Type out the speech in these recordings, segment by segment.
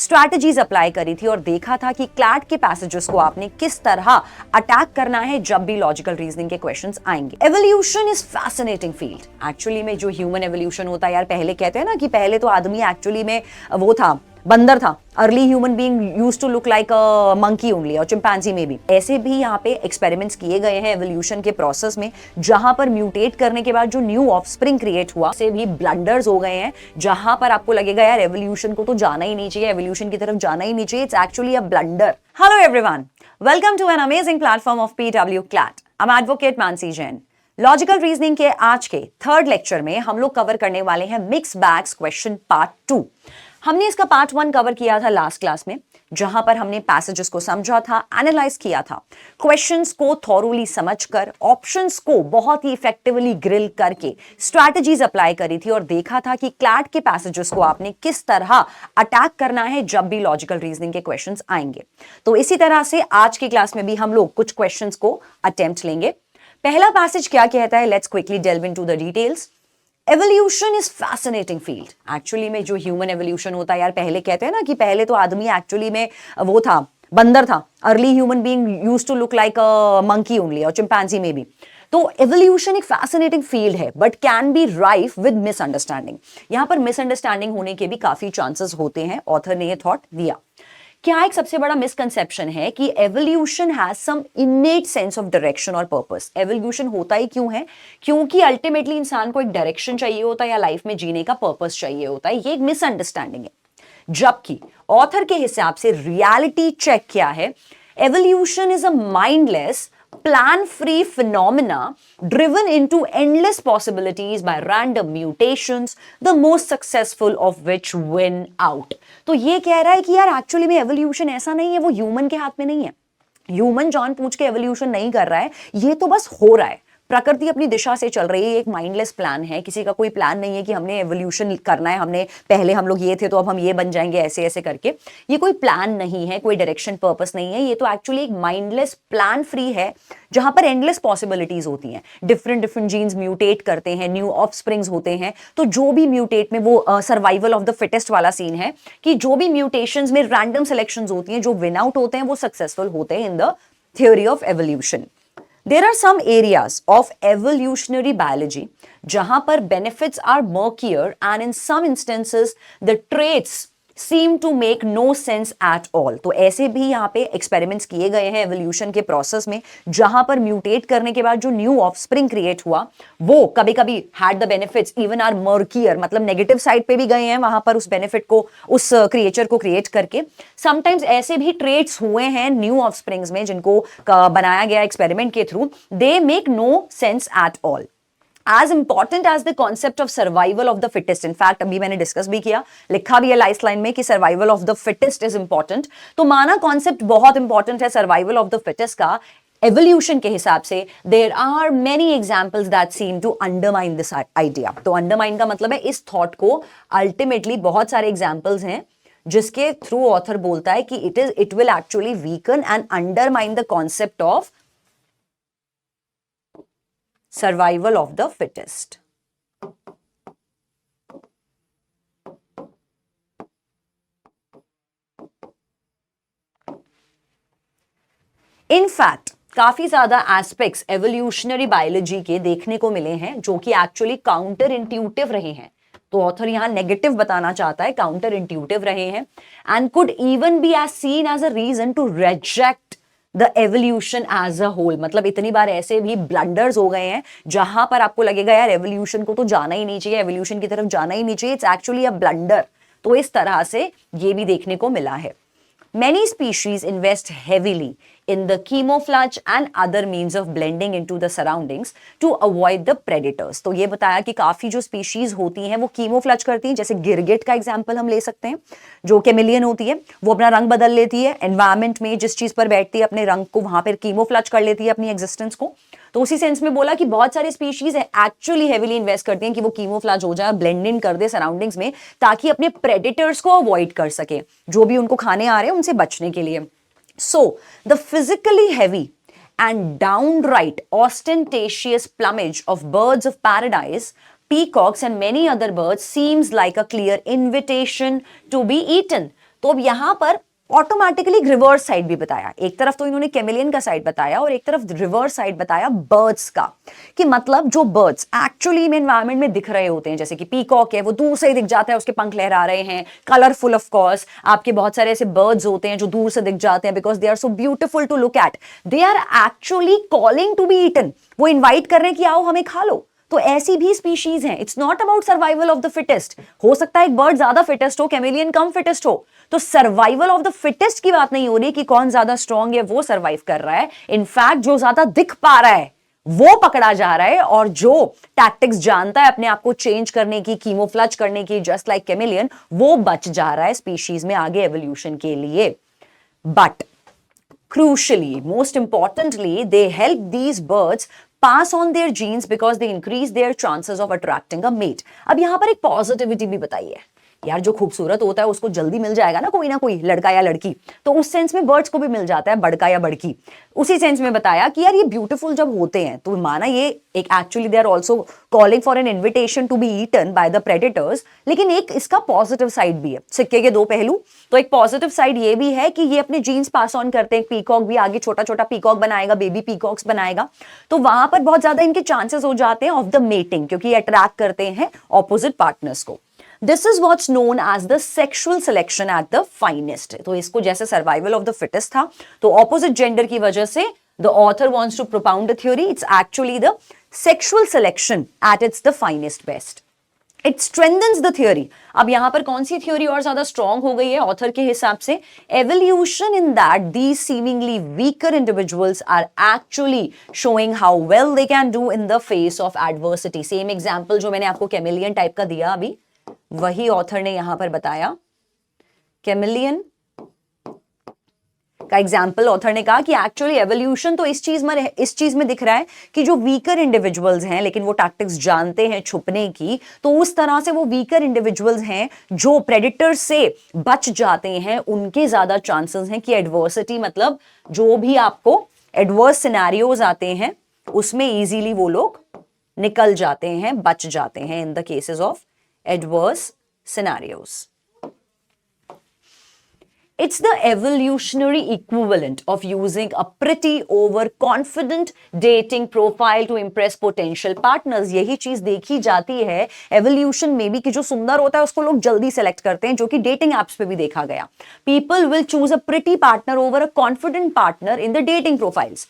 Strategies apply करी थी और देखा था कि क्लैट के पैसेजेस को आपने किस तरह अटैक करना है जब भी लॉजिकल रीजनिंग के क्वेश्चंस आएंगे। Evolution is fascinating field. Actually में जो ह्यूमन एवोल्यूशन होता है यार, पहले कहते हैं ना कि पहले तो आदमी एक्चुअली में वो था, बंदर था। Early human being used to look like a monkey only, और चिंपैंजी में भी ऐसे भी यहाँ पे एक्सपेरिमेंट्स किए गए हैं एवोल्यूशन के प्रोसेस में, जहां पर म्यूटेट करने के बाद जो न्यू ऑफस्प्रिंग क्रिएट हुआ से भी ब्लंडर्स हो गए हैं, जहां पर आपको लगेगा यार एवोल्यूशन को तो जाना ही नहीं चाहिए, एवोल्यूशन की तरफ जाना ही नहीं चाहिए, it's actually a blunder. Hello everyone, welcome to an amazing platform of PW CLAT. I am advocate Mansi Jain. Logical reasoning के आज के थर्ड लेक्चर में हम लोग कवर करने वाले हैं मिक्स बैग्स क्वेश्चन पार्ट 2। हमने इसका पार्ट 1 कवर किया था लास्ट क्लास में, जहां पर हमने पैसेजेस को समझा था, एनालाइज किया था, क्वेश्चंस को थॉरोली समझकर, ऑप्शंस को बहुत ही इफेक्टिवली ग्रिल करके स्ट्रैटेजीज अप्लाई करी थी और देखा था कि क्लैट के पैसेजेस को आपने किस तरह अटैक करना है जब भी लॉजिकल रीजनिंग के क्वेश्चंस आएंगे। तो इसी तरह से आज की क्लास में भी हम लोग कुछ क्वेश्चंस को अटेम्प्ट लेंगे। पहला पैसेज क्या कहता है, let's quickly delve into the details. Evolution is fascinating field. Actually में जो ह्यूमन एवोल्यूशन होता है यार, पहले कहते हैं ना कि पहले तो आदमी एक्चुअली में वो था, बंदर था। Early human being used to look like a monkey only, और चिंपैंजी में भी। तो एवोल्यूशन एक फैसिनेटिंग फील्ड है, but can be rife with misunderstanding. यहां पर मिसअंडरस्टैंडिंग होने के भी काफी चांसेस होते हैं, ऑथर ने यह थॉट दिया। क्या एक सबसे बड़ा मिसकंसेप्शन है कि evolution has some innate sense of direction और पर्पस। एवोल्यूशन होता ही क्यों है? क्योंकि अल्टीमेटली इंसान को एक डायरेक्शन चाहिए होता है या लाइफ में जीने का पर्पस चाहिए होता है। ये एक मिसअंडरस्टैंडिंग है, जबकि ऑथर के हिसाब से रियलिटी चेक क्या है? Evolution is a mindless plan-free phenomena driven into endless possibilities by random mutations, the most successful of which win out। तो ये कह रहा है कि यार एक्चुअली में एवोल्यूशन ऐसा नहीं है, वो ह्यूमन के हाथ में नहीं है। ह्यूमन जान पूछ के एवोल्यूशन नहीं कर रहा है, ये तो बस हो रहा है। प्रकृति अपनी दिशा से चल रही है, एक माइंडलेस प्लान है। किसी का कोई प्लान नहीं है कि हमने एवोल्यूशन करना है, हमने पहले हम लोग ये थे तो अब हम ये बन जाएंगे, ऐसे ऐसे करके। ये कोई प्लान नहीं है, कोई डायरेक्शन पर्पस नहीं है। ये तो एक्चुअली एक माइंडलेस प्लान फ्री है, जहां पर एंडलेस पॉसिबिलिटीज होती हैं। डिफरेंट डिफरेंट जीन्स म्यूटेट करते हैं, न्यू ऑफस्प्रिंग्स होते हैं। तो जो भी म्यूटेट में वो सर्वाइवल ऑफ द फिटेस्ट वाला सीन है कि जो भी म्यूटेशंस में रैंडम सिलेक्शंस होती हैं, जो विन आउट होते हैं वो सक्सेसफुल होते हैं in the theory of evolution. There are some areas of evolutionary biology जहां पर benefits are murkier and in some instances the traits seem to make no sense at all। तो ऐसे भी यहाँ पे एक्सपेरिमेंट्स किए गए हैं एवोल्यूशन के प्रोसेस में, जहां पर म्यूटेट करने के बाद जो न्यू ऑफस्प्रिंग क्रिएट हुआ वो कभी कभी had the benefits even are murkier, मतलब नेगेटिव साइड पे भी गए हैं वहां पर उस बेनिफिट को, उस क्रिएचर को क्रिएट करके। समटाइम्स ऐसे भी ट्रेट्स हुए हैं न्यू ऑफस्प्रिंग्स में जिनको बनाया गया एक्सपेरिमेंट के through, they make no sense at all. As important as the concept of survival of the fittest, in fact अभी मैंने डिस्कस भी किया, लिखा भी है लास्ट लाइन में कि survival of the fittest is important। तो माना कॉन्सेप्ट बहुत इंपॉर्टेंट है survival of the fittest का, एवोल्यूशन के हिसाब से there are many examples that seem to undermine this idea. तो अंडरमाइन का मतलब है इस थॉट को, अल्टीमेटली बहुत सारे एग्जाम्पल्स हैं जिसके थ्रू ऑथर बोलता है कि it will actually weaken and undermine the concept of survival of the fittest। In fact काफी ज्यादा एस्पेक्ट्स एवोल्यूशनरी बायोलॉजी के देखने को मिले हैं जो कि एक्चुअली काउंटर इंट्यूटिव रहे हैं। तो ऑथर यहां नेगेटिव बताना चाहता है, काउंटर इंट्यूटिव रहे हैं, and could even be as seen as a reason to reject the evolution as a whole. मतलब इतनी बार ऐसे भी ब्लंडर्स हो गए हैं जहां पर आपको लगेगा यार एवोल्यूशन को तो जाना ही नहीं चाहिए, एवोल्यूशन की तरफ जाना ही नहीं चाहिए, इट्स एक्चुअली अ ब्लंडर। तो इस तरह से ये भी देखने को मिला है। Many species invest heavily in the camouflage and other means of blending into the surroundings to avoid the predators। तो ये बताया कि काफी जो स्पीशीज होती हैं वो कीमोफ्लज करती हैं, जैसे गिरगिट का एग्जांपल हम ले सकते हैं, जो कैमेलियन होती है, वो अपना रंग बदल लेती है एनवायरमेंट में, जिस चीज पर बैठती है अपने रंग को वहां पर कीमोफ्लज कर लेती है अपनी एग्जिस्टेंस को। तो उसी सेंस में बोला कि बहुत सारी स्पीशीज एक्चुअली हेवीली इन्वेस्ट करती हैं कि वो कीमोफ्लज हो जाए, ब्लेंड इन कर दे सराउंडिंग्स में, ताकि अपने प्रेडेटर्स को अवॉइड कर सके, जो भी उनको खाने आ रहे हैं उनसे बचने के लिए। So the physically heavy and downright ostentatious plumage of birds of paradise, peacocks and many other birds seems like a clear invitation to be eaten। तो अब यहां पर ऑटोमेटिकली रिवर्स साइड भी बताया, एक तरफ तो इन्होंने कैमेलियन का साइड बताया और एक तरफ रिवर्स साइड बताया बर्ड्स का, कि मतलब जो बर्ड्स एक्चुअली में एनवायरमेंट में दिख रहे होते हैं, जैसे कि पीकॉक है, वो दूर से ही दिख जाता है, उसके पंख लहरा रहे हैं, कलरफुल ऑफ कोर्स, आपके बहुत सारे ऐसे बर्ड्स होते हैं जो दूर से दिख जाते हैं because they are so beautiful to look at, they are actually calling to be eaten, वो इन्वाइट कर रहे हैं कि आओ हमें खा लो। तो ऐसी भी स्पीशीज हैं, it's not about survival of the fittest, हो सकता है एक बर्ड ज्यादा फिटेस्ट हो, कैमेलियन कम फिटेस्ट हो, तो सर्वाइवल ऑफ द फिटेस्ट की बात नहीं हो रही कि कौन ज्यादा स्ट्रांग है वो सर्वाइव कर रहा है, इनफैक्ट जो ज्यादा दिख पा रहा है वो पकड़ा जा रहा है, और जो टैक्टिक्स जानता है अपने आप को चेंज करने की, कीमोफ्लज करने की, जस्ट लाइक कैमेलियन, वो बच जा रहा है स्पीशीज में आगे एवोल्यूशन के लिए। But crucially, most importantly, they help these birds pass on their genes because they increase their chances of attracting a mate. अब यहां पर एक पॉजिटिविटी भी बताई है, यार जो खूबसूरत होता है उसको जल्दी मिल जाएगा ना कोई लड़का या लड़की, तो उस सेंस में बर्ड्स को भी मिल जाता है बड़का या बड़की। उसी सेंस में बताया कि यार ये ब्यूटीफुल जब होते हैं तो माना ये एक actually they are also calling for an invitation to be eaten by the predators, लेकिन एक इसका पॉजिटिव साइड भी है, सिक्के के दो पहलू। तो एक पॉजिटिव साइड ये भी है कि ये अपने जीन्स पास ऑन करते हैं, पीकॉक भी आगे छोटा छोटा पीकॉक बनाएगा, बेबी पीकॉक्स बनाएगा, तो वहां पर बहुत ज्यादा इनके चांसेस हो जाते हैं ऑफ द मेटिंग, क्योंकि ये अट्रैक्ट करते हैं ऑपोजिट पार्टनर्स को। This is what's known as the sexual selection at the finest. तो इसको जैसे survival of the fittest था, तो opposite gender की वजह से the author wants to propound a theory. It's actually the sexual selection at its the finest best. It strengthens the theory. अब यहां पर कौन सी theory और ज्यादा strong हो गई है author के हिसाब से? Evolution in that these seemingly weaker individuals are actually showing how well they can do in the face of adversity. Same example जो मैंने आपको chameleon type का दिया अभी, वही ऑथर ने यहां पर बताया। कैमेलियन का एग्जाम्पल ऑथर ने कहा कि एक्चुअली एवोल्यूशन तो इस चीज में दिख रहा है कि जो वीकर इंडिविजुअल्स हैं लेकिन वो टैक्टिक्स जानते हैं छुपने की, तो उस तरह से वो वीकर इंडिविजुअल्स हैं जो प्रेडिटर से बच जाते हैं, उनके ज्यादा चांसेस हैं कि एडवर्सिटी, मतलब जो भी आपको एडवर्स सिनेरियोज आते हैं उसमें इजीली वो लोग निकल जाते हैं, बच जाते हैं in the cases of adverse scenarios. It's the evolutionary equivalent of using a pretty overconfident dating profile to impress potential partners. यही चीज देखी जाती है evolution में भी कि जो सुंदर होता है उसको लोग जल्दी सेलेक्ट करते हैं, जो कि dating apps पे भी देखा गया। People will choose a pretty partner over a confident partner in the dating profiles.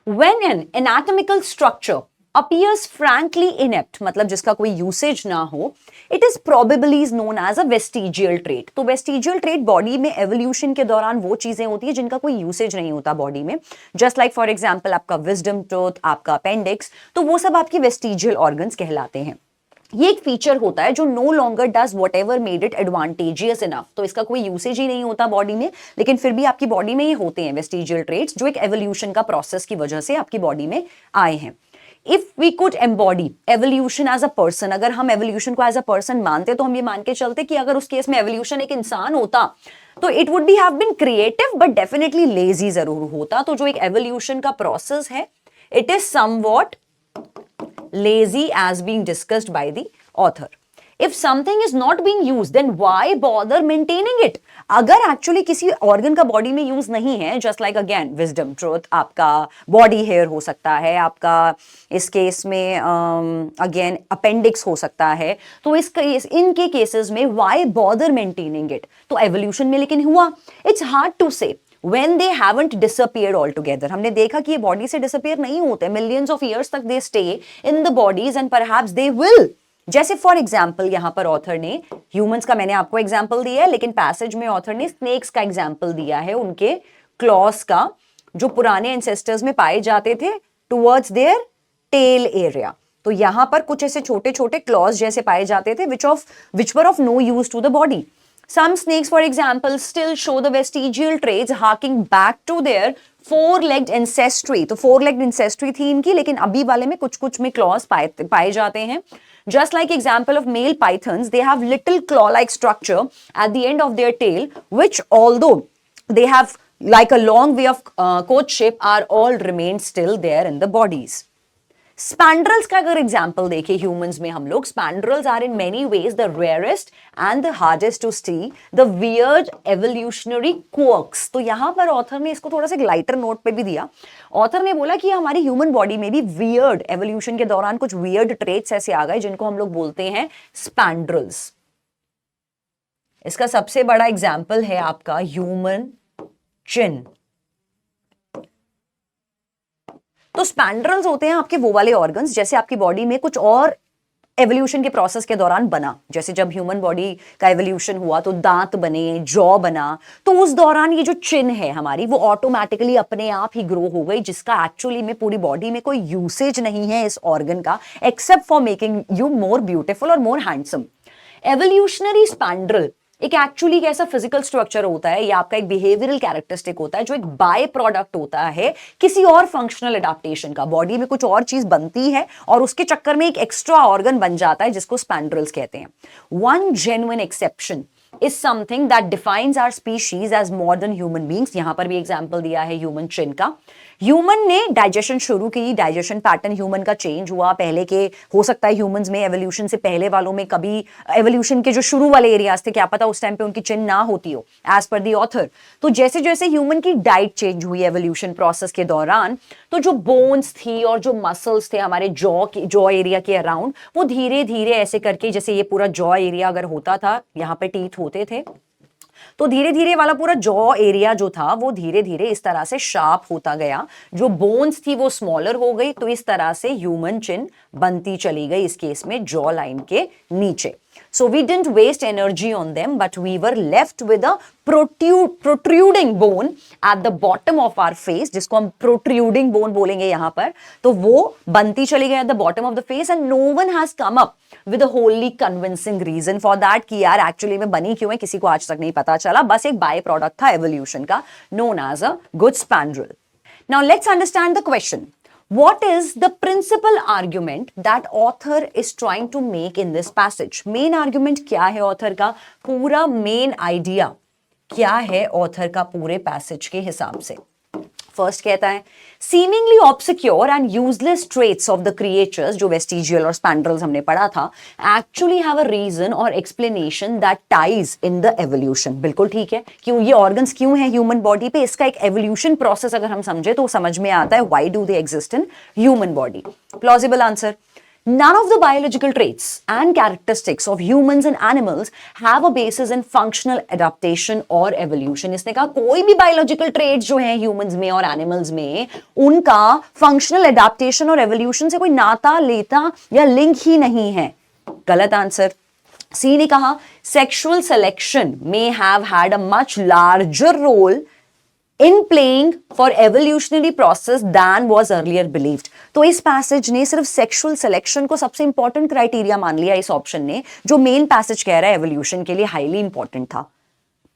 When an anatomical structure appears frankly inept, मतलब जिसका कोई यूसेज ना हो, it is probably known as a vestigial trait. तो vestigial trait बॉडी में evolution के दौरान वो चीजें होती है जिनका कोई यूसेज नहीं होता बॉडी में, जस्ट लाइक फॉर एग्जाम्पल आपका विजडम टूथ, आपका अपेंडिक्स, तो वो सब आपके वेस्टिजियल ऑर्गन्स कहलाते हैं। ये एक फीचर होता है जो no longer does whatever made it advantageous enough, तो इसका कोई यूसेज ही नहीं होता बॉडी में, लेकिन फिर भी आपकी बॉडी में ये होते हैं वेस्टिजियल ट्रेट्स, जो एक एवोल्यूशन का प्रोसेस की वजह से आपकी बॉडी में आए हैं। If we could embody evolution as a person, अगर हम evolution को as a person मानते तो हम ये मान के चलते कि अगर उस केस में evolution एक इंसान होता तो it would be have been creative but definitely lazy जरूर होता। तो जो एक evolution का process है, it is somewhat lazy as being discussed by the author. If something is not being used, then why bother maintaining it? अगर actually किसी organ का बॉडी में यूज नहीं है, just like again wisdom truth, आपका body hair हो सकता है, आपका इस केस में अगेन अपेंडिक्स हो सकता है, तो इनके केसेस में व्हाई बॉदर मेंटेनिंग इट? तो एवोल्यूशन में लेकिन हुआ। इट्स हार्ड टू से when they haven't disappeared altogether. हमने देखा कि ये बॉडी से डिसअपियर नहीं होते, मिलियंस ऑफ ईयर्स तक they stay in the bodies and perhaps they will. जैसे फॉर एग्जाम्पल यहां पर ऑथर ने ह्यूमंस का मैंने आपको एग्जाम्पल दिया है, लेकिन पैसेज में ऑथर ने स्नेक्स का एग्जाम्पल दिया है, उनके क्लॉस का, जो पुराने एंसेस्टर्स में पाए जाते थे टुवर्ड्स देयर टेल एरिया। तो यहां पर कुछ ऐसे छोटे छोटे क्लॉज जैसे पाए जाते थे which were of no use to the body. Some snakes, for example, still show the vestigial traits harking back to their four-legged ancestry. तो four-legged ancestry थी इनकी, लेकिन अभी वाले में कुछ में claws पाए जाते हैं. Just like example of male pythons, they have little claw-like structure at the end of their tail, which although they have like a long way of courtship, are all remain still there in the bodies. Spandrels का अगर example देखें humans में हम लोग, spandrels are in many ways the rarest and the hardest to see the weird evolutionary quirks. तो यहां पर author ने इसको थोड़ा सा लाइटर नोट पे भी दिया। ऑथर ने बोला कि हमारी ह्यूमन बॉडी में भी वियर्ड एवोल्यूशन के दौरान कुछ वियर्ड ट्रेट्स ऐसे आ गए जिनको हम लोग बोलते हैं स्पैंड्रल्स। इसका सबसे बड़ा एग्जाम्पल है आपका ह्यूमन चिन। तो स्पैंड्रल्स होते हैं आपके वो वाले ऑर्गन्स जैसे आपकी बॉडी में कुछ और एवोल्यूशन के प्रोसेस के दौरान बना, जैसे जब ह्यूमन बॉडी का एवोल्यूशन हुआ तो दांत बने, जॉ बना, तो उस दौरान ये जो चिन है हमारी वो ऑटोमेटिकली अपने आप ही ग्रो हो गई, जिसका एक्चुअली में पूरी बॉडी में कोई यूसेज नहीं है इस ऑर्गन का except for making you more beautiful और मोर हैंडसम। एवोल्यूशनरी स्पैंड्रल एक एक्चुअली कैसा फिजिकल स्ट्रक्चर होता है या आपका एक बिहेवियरल कैरेक्टरिस्टिक होता है जो एक बाय प्रोडक्ट होता है किसी और फंक्शनल एडाप्टेशन का। बॉडी में कुछ और चीज बनती है और उसके चक्कर में एक एक्स्ट्रा ऑर्गन बन जाता है जिसको स्पैंड्रल्स कहते हैं। One genuine exception is something that defines our species as modern human beings। यहां पर भी एग्जांपल दिया है ह्यूमन चिन का। ह्यूमन ने डाइजेशन शुरू की, डाइजेशन पैटर्न ह्यूमन का चेंज हुआ। पहले के हो सकता है ह्यूमंस में एवोल्यूशन से पहले वालों में कभी एवोल्यूशन के जो शुरू वाले एरियाज थे क्या पता उस टाइम पे उनकी चिन ना होती हो एज पर दी ऑथर। तो जैसे जैसे ह्यूमन की डाइट चेंज हुई एवोल्यूशन प्रोसेस के दौरान, तो जो बोन्स थी और जो मसल्स थे हमारे जॉ एरिया के अराउंड, वो धीरे धीरे ऐसे करके, जैसे ये पूरा जॉ एरिया अगर होता था, यहाँ पे टीथ होते थे, तो धीरे धीरे वाला पूरा जॉ एरिया जो था वो धीरे धीरे इस तरह से शार्प होता गया। जो बोन्स थी वो स्मॉलर हो गई, तो इस तरह से ह्यूमन चिन बनती चली गई इस केस में जॉ लाइन के नीचे। So we didn't waste energy on them, but we were left with a protruding bone at the bottom of our face, जिसको हम protruding bone बोलेंगे यहाँ पर। तो वो बनती चली गई at the bottom of the face, and no one has come up with a wholly convincing reason for that कि यार actually में बनी क्यों है, किसी को आज तक नहीं पता चला। बस एक बाय प्रोडक्ट था एवोल्यूशन का, known as a good spandrel. Now let's understand the question. What is the principal argument that author is trying to make in this passage? Main argument क्या है author का? पूरा main idea क्या है author का पूरे passage के हिसाब से? फर्स्ट कहता है seemingly obscure and useless traits of the creatures, जो vestigial और spandrels हमने पढ़ा था, actually have a reason or explanation that ties in the evolution। बिल्कुल ठीक है, क्यों ये organs क्यों है ह्यूमन बॉडी पे, इसका एक evolution process अगर हम समझे तो समझ में आता है why do they exist in human body। Plausible answer। None of the biological traits and characteristics of humans and animals have a basis in functional adaptation or evolution। इसने कहा कोई भी biological traits जो हैं humans में और animals में, उनका functional adaptation और evolution से कोई नाता लेता या लिंक ही नहीं है। गलत आंसर। सी ने कहा sexual selection may have had a much larger role in playing for evolutionary process than was earlier believed। तो इस पैसेज ने सिर्फ सेक्सुअल सिलेक्शन को सबसे इंपॉर्टेंट क्राइटेरिया मान लिया इस ऑप्शन ने, जो मेन पैसेज कह रहा है एवोल्यूशन के लिए हाईली इंपॉर्टेंट था।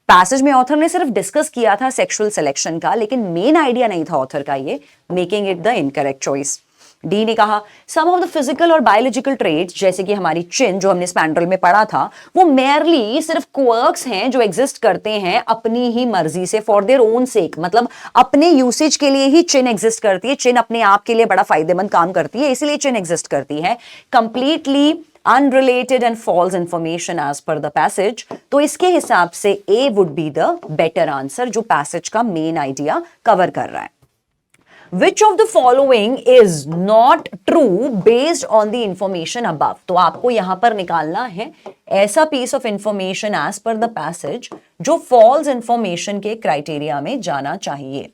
पैसेज में ऑथर ने सिर्फ डिस्कस किया था सेक्सुअल सिलेक्शन का, लेकिन मेन आइडिया नहीं था ऑथर का ये, making it the incorrect choice. D ने कहा सम ऑफ द फिजिकल और बायोलॉजिकल ट्रेट्स, जैसे कि हमारी चिन जो हमने स्पैंड्रल में पढ़ा था, वो मेयरली सिर्फ क्वर्क्स हैं जो एग्जिस्ट करते हैं अपनी ही मर्जी से, फॉर देयर ओन सेक। मतलब अपने यूसेज के लिए ही चिन एग्जिस्ट करती है, चिन अपने आप के लिए बड़ा फायदेमंद काम करती है, इसलिए चिन एग्जिस्ट करती है। Completely unrelated and false information as per the passage। तो इसके हिसाब से A would be the better answer, जो पैसेज का मेन आइडिया कवर कर रहा है। Which of the following is not true based on the information above? तो आपको यहां पर निकालना है ऐसा piece of information as per the passage जो false information के क्राइटेरिया में जाना चाहिए।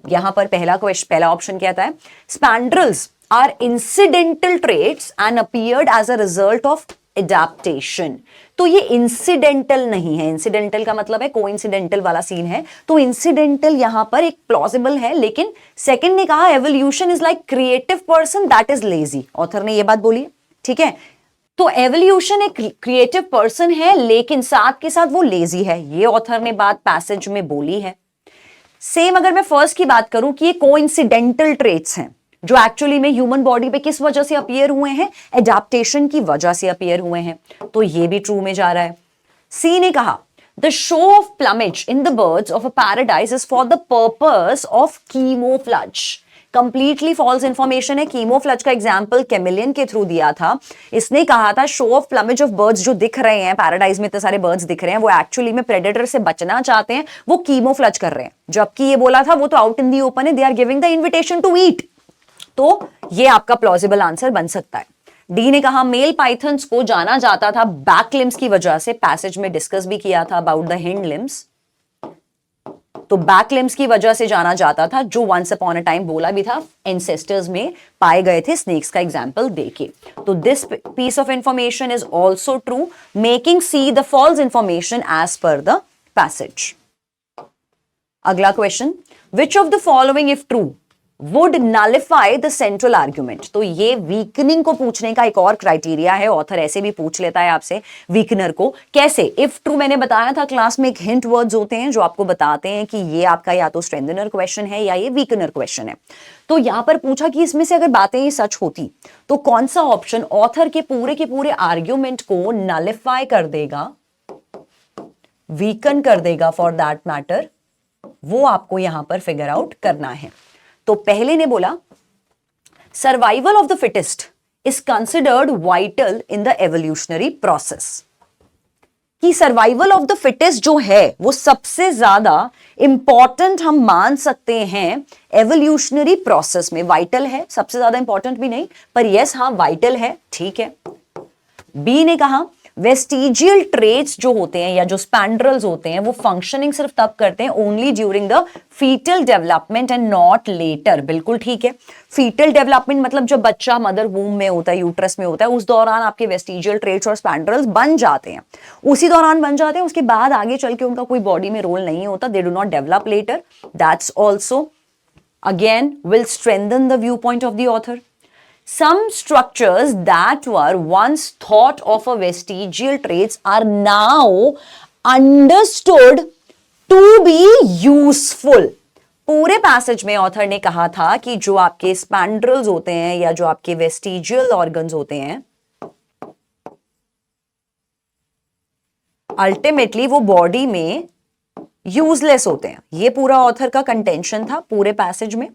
यहां पर पहला ऑप्शन कहता है spandrels are incidental traits and appeared as a result of adaptation। तो ये इंसिडेंटल नहीं है, इंसिडेंटल का मतलब है कोइंसिडेंटल वाला सीन है, तो इंसिडेंटल यहां पर एक प्लॉजिबल है। लेकिन सेकंड ने कहा evolution is like creative person that is lazy, author ने ये बात बोली, ठीक है। तो एवोल्यूशन एक क्रिएटिव पर्सन है लेकिन साथ के साथ वो लेजी है, ये ऑथर ने बात पैसेज में बोली है। सेम अगर मैं फर्स्ट की बात करूं कि ये कोइंसिडेंटल ट्रेट्स हैं जो एक्चुअली में ह्यूमन बॉडी पे किस वजह से अपीयर हुए हैं, एडाप्टेशन की वजह से अपीयर हुए हैं, तो ये भी ट्रू में जा रहा है। सी ने कहा the show of plumage in the birds of a paradise is for the purpose of camouflage. Completely false information है। कीमोफ्लज का एग्जांपल कैमिलियन के थ्रू दिया था। इसने कहा था show of plumage of birds जो दिख रहे हैं पैराडाइज में, इतने सारे बर्ड्स दिख रहे हैं, वो एक्चुअली में प्रेडेटर से बचना चाहते हैं, वो कीमोफ्लज कर रहे हैं। जबकि ये बोला था वो तो आउट इन दी ओपन है, they are giving the invitation to eat. तो ये आपका प्लॉजिबल आंसर बन सकता है। डी ने कहा मेल पाइथन्स को जाना जाता था बैक लिम्स की वजह से, पैसेज में डिस्कस भी किया था अबाउट द हिंड लिम्स। तो बैक लिम्स की वजह से जाना जाता था, जो वंस अपॉन अ टाइम बोला भी था, एंसेस्टर्स में पाए गए थे स्नेक्स का एग्जांपल देके। तो this piece of information is also true, making C the false information as per the passage. अगला question, which of the following if true would nullify the central argument. तो ये वीकनिंग को पूछने का एक और क्राइटेरिया है, ऑथर ऐसे भी पूछ लेता है आपसे वीकनर को। कैसे? इफ ट्रू मैंने बताया था क्लास में, एक हिंट वर्ड्स होते हैं जो आपको बताते हैं कि ये आपका या तो स्ट्रेंथनर क्वेश्चन है या ये वीकनर क्वेश्चन है। तो यहां पर पूछा कि इसमें से अगर बातें ये सच होती तो कौन सा ऑप्शन ऑथर के पूरे आर्ग्यूमेंट को नलिफाई कर देगा, वीकन कर देगा फॉर दैट मैटर, वो आपको यहां पर फिगर आउट करना है। तो पहले ने बोला survival of the fittest is considered vital in the evolutionary process, कि सर्वाइवल ऑफ द फिटेस्ट जो है वो सबसे ज्यादा इंपॉर्टेंट हम मान सकते हैं एवोल्यूशनरी प्रोसेस में। वाइटल है, सबसे ज्यादा इंपॉर्टेंट भी नहीं, पर यस हाँ वाइटल है, ठीक है। बी ने कहा वेस्टिजियल ट्रेट्स जो होते हैं या जो स्पैंड्रल्स होते हैं वो फंक्शनिंग सिर्फ तब करते हैं only during the foetal development and not later. बिल्कुल ठीक है। फीटल डेवलपमेंट मतलब जब बच्चा मदर वूम में होता है, यूट्रस में होता है, उस दौरान आपके वेस्टिजियल ट्रेट्स और स्पैंड्रल्स बन जाते हैं, उसी दौरान बन जाते हैं। उसके बाद आगे चल के उनका कोई बॉडी में रोल नहीं होता, they do not develop later. That's also again will strengthen the viewpoint of the author. Some structures that were once thought of a vestigial traits are now understood to be useful. पूरे passage में author ने कहा था कि जो आपके spandrels होते हैं या जो आपके वेस्टिजियल ऑर्गन्स होते हैं, अल्टीमेटली वो बॉडी में यूजलेस होते हैं। ये पूरा ऑथर का कंटेंशन था पूरे पैसेज में।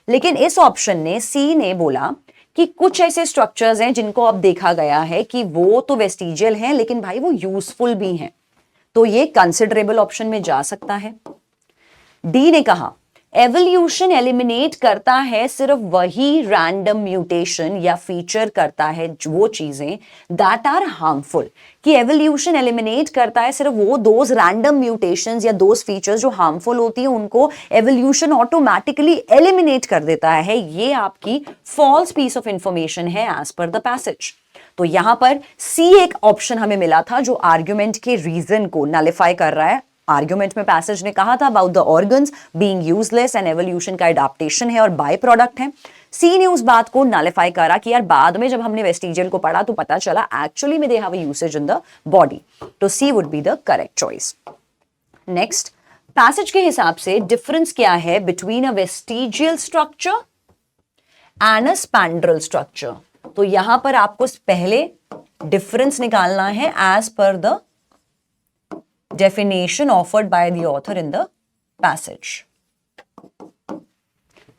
लेकिन इस ऑप्शन ने, सी ने बोला कि कुछ ऐसे स्ट्रक्चर्स हैं जिनको अब देखा गया है कि वो तो वेस्टिजियल हैं लेकिन भाई वो यूजफुल भी हैं, तो ये कंसिडरेबल ऑप्शन में जा सकता है। डी ने कहा एवोल्यूशन एलिमिनेट करता है सिर्फ वही रैंडम म्यूटेशन या फीचर करता है वो चीजें दैट आर हार्मफुल, कि एवोल्यूशन एलिमिनेट करता है सिर्फ वो दोज रैंडम म्यूटेशंस या दोज फीचर्स जो हार्मफुल होती हैं, उनको एवोल्यूशन ऑटोमेटिकली एलिमिनेट कर देता है। ये आपकी फॉल्स पीस ऑफ इंफॉर्मेशन है एज पर द पैसेज। तो यहां पर सी एक ऑप्शन हमें मिला था जो आर्ग्यूमेंट के रीजन को नलिफाई कर रहा है। आर्ग्यूमेंट में पैसेज ने कहा था about the organs being useless and evolution का एडाप्टेशन है और बाय प्रोडक्ट है। सी ने उस बात को नलिफाई करा कि यार बाद में जब हमने वेस्टिजियल को पढ़ा तो पता चला एक्चुअली में they have a usage in the body. तो C would be the correct choice. Next, passage के हिसाब से डिफरेंस क्या है between a vestigial structure and a spandrel structure. तो यहां पर आपको पहले डिफरेंस निकालना है as per the definition offered by the author in the passage.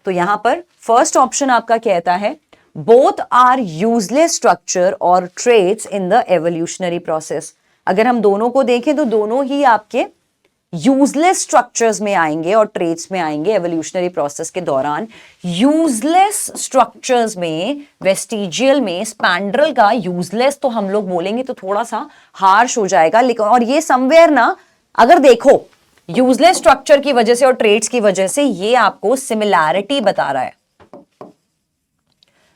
तो यहां पर फर्स्ट ऑप्शन आपका कहता है both are useless structure or traits in the evolutionary process. अगर हम दोनों को देखें तो दोनों ही आपके यूजलेस स्ट्रक्चर्स में आएंगे और ट्रेट्स में आएंगे एवोल्यूशनरी प्रोसेस के दौरान। यूजलेस स्ट्रक्चर्स में, वेस्टिजियल में, स्पैंड्रल का यूजलेस तो हम लोग बोलेंगे तो थोड़ा सा हार्श हो जाएगा, लेकिन और ये समवेयर ना, अगर देखो यूजलेस स्ट्रक्चर की वजह से और ट्रेट्स की वजह से ये आपको सिमिलैरिटी बता रहा है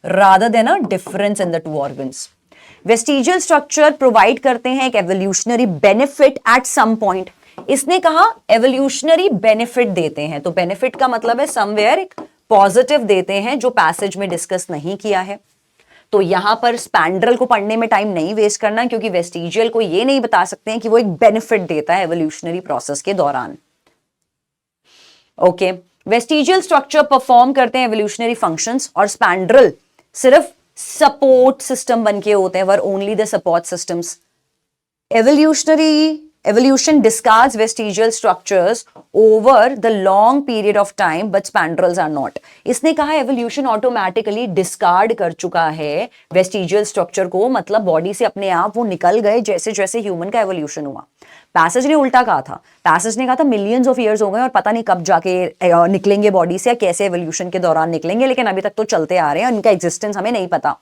rather than a difference in the two organs. Vestigial structure provide करते हैं एक evolutionary benefit at some point. इसने कहा एवोल्यूशनरी बेनिफिट देते हैं, तो बेनिफिट का मतलब है समवेयर एक पॉजिटिव देते हैं जो पैसेज में डिस्कस नहीं किया है। तो यहां पर स्पैंड्रल को पढ़ने में टाइम नहीं वेस्ट करना, क्योंकि वेस्टिजियल को ये नहीं बता सकते हैं कि वो एक बेनिफिट देता है एवोल्यूशनरी प्रोसेस के दौरान। ओके, वेस्टिजियल स्ट्रक्चर परफॉर्म करते हैं एवोल्यूशनरी फंक्शंस और स्पैंड्रल सिर्फ सपोर्ट सिस्टम बन के होते हैं, were only the support systems. Evolutionary Evolution discards vestigial structures over the long period of time, but spandrels are not. इसने कहा evolution automatically discard कर चुका है vestigial structure को, मतलब बॉडी से अपने आप वो निकल गए जैसे जैसे ह्यूमन का evolution हुआ. पैसेज ने उल्टा कहा था. पैसेज ने कहा था मिलियंस ऑफ ईयर्स हो गए और पता नहीं कब जाके निकलेंगे बॉडी से या कैसे एवोल्यूशन के दौरान निकलेंगे, लेकिन अभी तक तो चलते आ रहे हैं, उनका एग्जिस्टेंस हमें नहीं पता.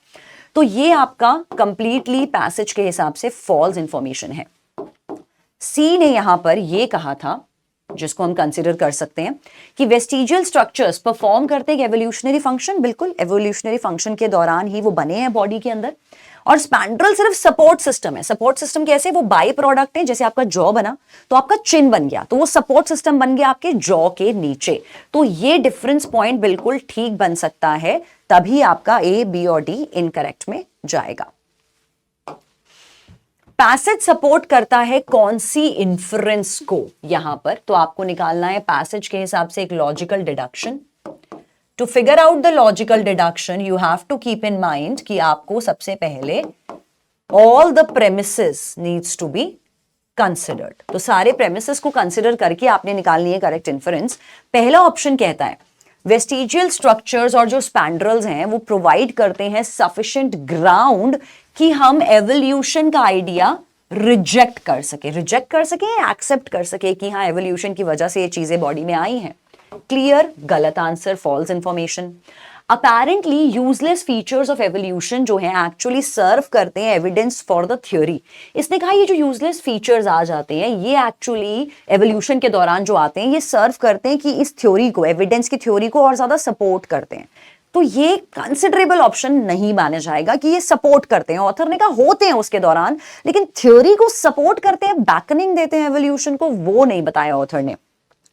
तो ये आपका कंप्लीटली पैसेज के हिसाब से फॉल्स इंफॉर्मेशन है. सी ने यहां पर ये कहा था, जिसको हम कंसिडर कर सकते हैं, कि वेस्टिजियल स्ट्रक्चर्स परफॉर्म करते हैं एवोल्यूशनरी फंक्शन. बिल्कुल, एवोल्यूशनरी फंक्शन के दौरान ही वो बने हैं बॉडी के अंदर. और स्पैंड्रल सिर्फ सपोर्ट सिस्टम है. सपोर्ट सिस्टम कैसे? वो बाई प्रोडक्ट है. जैसे आपका जॉ बना तो आपका चिन बन गया, तो वो सपोर्ट सिस्टम बन गया आपके जॉ के नीचे. तो ये डिफरेंस पॉइंट बिल्कुल ठीक बन सकता है, तभी आपका ए, बी और डी इनकरेक्ट में जाएगा. पैसेज सपोर्ट करता है कौन सी इंफरेंस को? यहां पर तो आपको निकालना है पैसेज के हिसाब से एक logical deduction. To figure out the logical deduction you have to keep in mind कि आपको सबसे पहले all the premises needs to be considered. तो सारे प्रेमिसेस को कंसिडर करके आपने निकालनी है करेक्ट इन्फरेंस. पहला ऑप्शन कहता है वेस्टिजियल स्ट्रक्चर्स और जो स्पैंड्रल्स हैं वो प्रोवाइड करते हैं सफिशिएंट ग्राउंड कि हम एवोल्यूशन का आइडिया रिजेक्ट कर सके या एक्सेप्ट कर सके कि हाँ एवोल्यूशन की वजह से ये चीजें बॉडी में आई हैं. क्लियर? गलत answer, false information. Apparently useless features of evolution जो है एक्चुअली सर्व करते हैं एविडेंस फॉर द थ्योरी. इसने कहा ये जो यूजलेस फीचर्स आ जाते हैं ये एक्चुअली एवोल्यूशन के दौरान जो आते हैं ये सर्व करते हैं कि इस थ्योरी को, एविडेंस की थ्योरी को और ज्यादा सपोर्ट करते हैं. तो ये कंसिडरेबल ऑप्शन नहीं माना जाएगा कि ये सपोर्ट करते हैं. ऑथर ने कहा होते हैं उसके दौरान, लेकिन थ्योरी को सपोर्ट करते हैं, बैकनिंग देते हैं एवोल्यूशन को, वो नहीं बताया ऑथर ने.